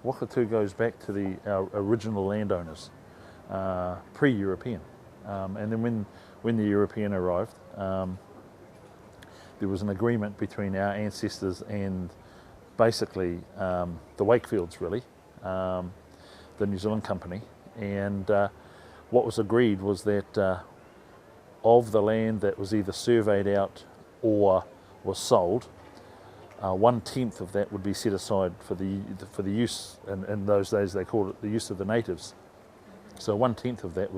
Wakatu goes back to our original landowners, pre-European. And then when the European arrived, there was an agreement between our ancestors and basically the Wakefields, really, the New Zealand company. And what was agreed was that of the land that was either surveyed out or was sold, 1/10 of that would be set aside for the use, and in those days they called it the use of the natives. So 1/10 of that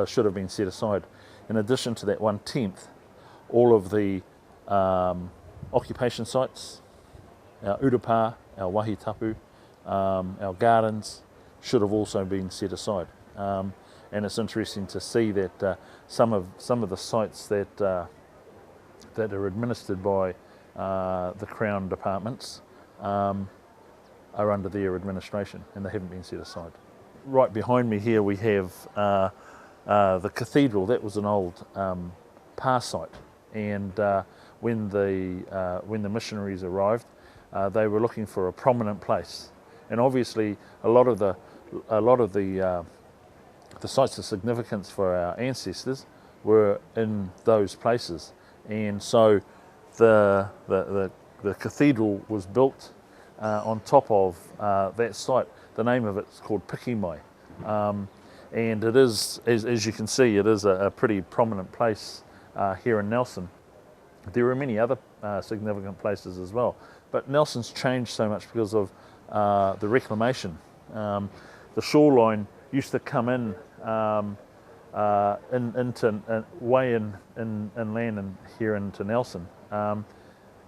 should have been set aside. In addition to that 1/10, all of the occupation sites, our urupā, our wahi tapu, our gardens should have also been set aside. And it's interesting to see that some of the sites that are administered by the Crown departments are under their administration, and they haven't been set aside. Right behind me here we have the cathedral. That was an old pa site, and when the missionaries arrived, they were looking for a prominent place, and obviously a lot of the sites of significance for our ancestors were in those places, and so the cathedral was built on top of that site. The name of it's called Pikimai, and it is, as you can see, it is a pretty prominent place here in Nelson. There are many other significant places as well, but Nelson's changed so much because of the reclamation. The shoreline used to come in into way inland and here into Nelson.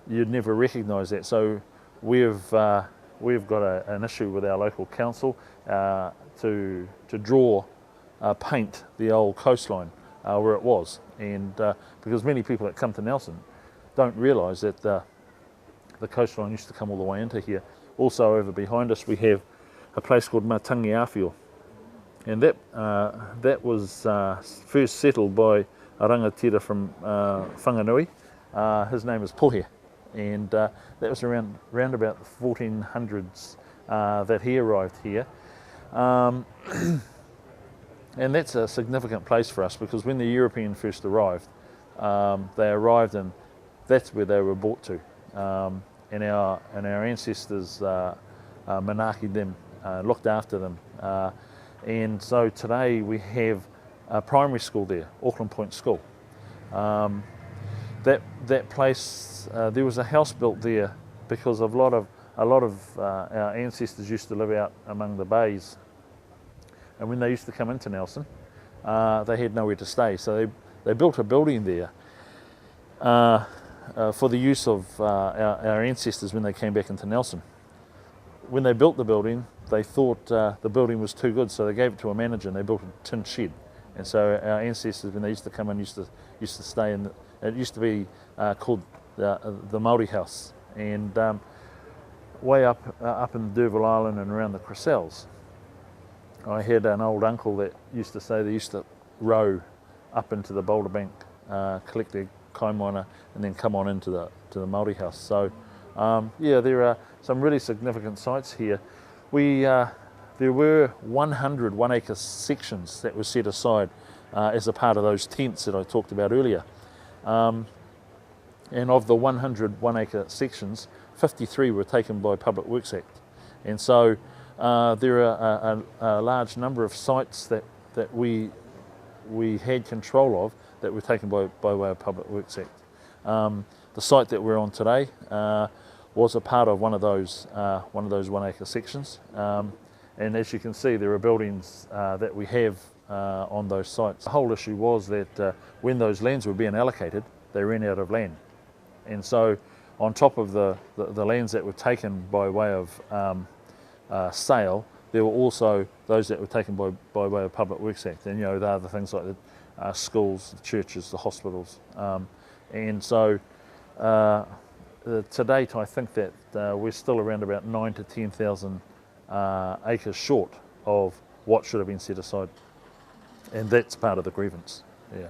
You'd never recognise that, so we've got an issue with our local council to draw paint the old coastline where it was, and because many people that come to Nelson don't realise that the coastline used to come all the way into here. Also over behind us we have a place called Matangi Awhio, and that was first settled by a rangatira from Whanganui. His name is Pohe, and that was around about the 1400s that he arrived here. And that's a significant place for us, because when the European first arrived, they arrived and that's where they were brought to, and our ancestors manaaki them, looked after them, and so today we have a primary school there, Auckland Point School. That place, there was a house built there because of a lot of our ancestors used to live out among the bays, and when they used to come into Nelson, they had nowhere to stay, so they built a building there for the use of our ancestors when they came back into Nelson. When they built the building, they thought the building was too good, so they gave it to a manager and they built a tin shed. And so our ancestors, when they used to come in, used to stay in. It used to be called the Māori house, and way up in D'Urville Island and around the Cressels, I had an old uncle that used to say they used to row up into the Boulder Bank, collect their kaimana, and then come on into the Māori house. So yeah, there are some really significant sites here. There were 100 1-acre sections that were set aside as a part of those tents that I talked about earlier. And of the 100 1-acre sections, 53 were taken by Public Works Act. And so there are a large number of sites that we had control of that were taken by way of Public Works Act. The site that we're on today was a part of one of those 1-acre sections. And as you can see, there are buildings that we have on those sites. The whole issue was that when those lands were being allocated, they ran out of land. And so on top of the lands that were taken by way of sale, there were also those that were taken by way of Public Works Act. And there are the things like the schools, the churches, the hospitals. And so to date, I think that we're still around about 9,000 to 10,000 acres short of what should have been set aside, and that's part of the grievance. Yeah.